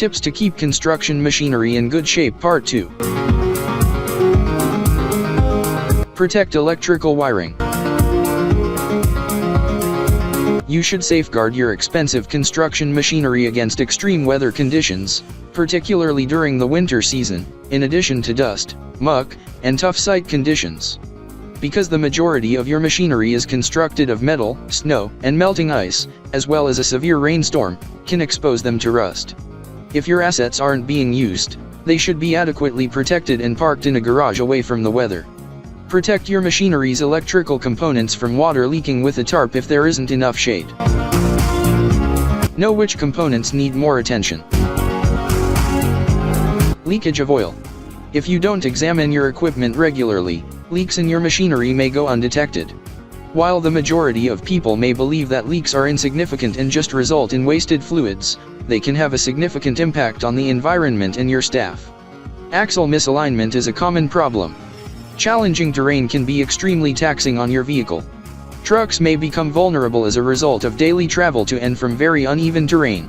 Tips to keep construction machinery in good shape Part 2. Protect electrical wiring. You should safeguard your expensive construction machinery against extreme weather conditions, particularly during the winter season, in addition to dust, muck, and tough site conditions. Because the majority of your machinery is constructed of metal, snow, and melting ice, as well as a severe rainstorm, can expose them to rust. If your assets aren't being used, they should be adequately protected and parked in a garage away from the weather. Protect your machinery's electrical components from water leaking with a tarp if there isn't enough shade. Know which components need more attention. Leakage of oil. If you don't examine your equipment regularly, leaks in your machinery may go undetected. While the majority of people may believe that leaks are insignificant and just result in wasted fluids, they can have a significant impact on the environment and your staff. Axle misalignment is a common problem. Challenging terrain can be extremely taxing on your vehicle. Trucks may become vulnerable as a result of daily travel to and from very uneven terrain.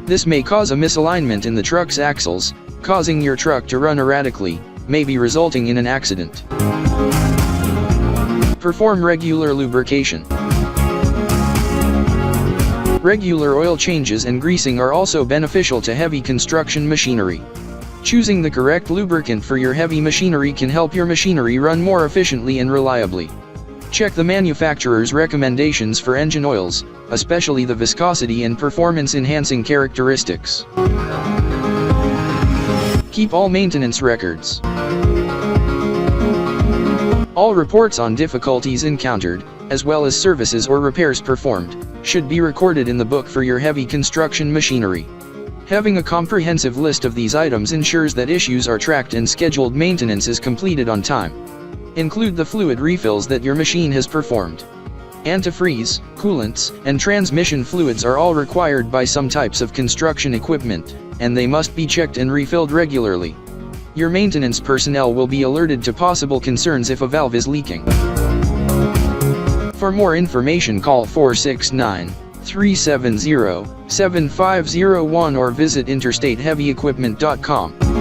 This may cause a misalignment in the truck's axles, causing your truck to run erratically, maybe resulting in an accident. Perform regular lubrication. Regular oil changes and greasing are also beneficial to heavy construction machinery. Choosing the correct lubricant for your heavy machinery can help your machinery run more efficiently and reliably. Check the manufacturer's recommendations for engine oils, especially the viscosity and performance-enhancing characteristics. Keep all maintenance records. All reports on difficulties encountered, as well as services or repairs performed, should be recorded in the book for your heavy construction machinery. Having a comprehensive list of these items ensures that issues are tracked and scheduled maintenance is completed on time. Include the fluid refills that your machine has performed. Antifreeze, coolants, and transmission fluids are all required by some types of construction equipment, and they must be checked and refilled regularly. Your maintenance personnel will be alerted to possible concerns if a valve is leaking. For more information, call 469-370-7501 or visit interstateheavyequipment.com.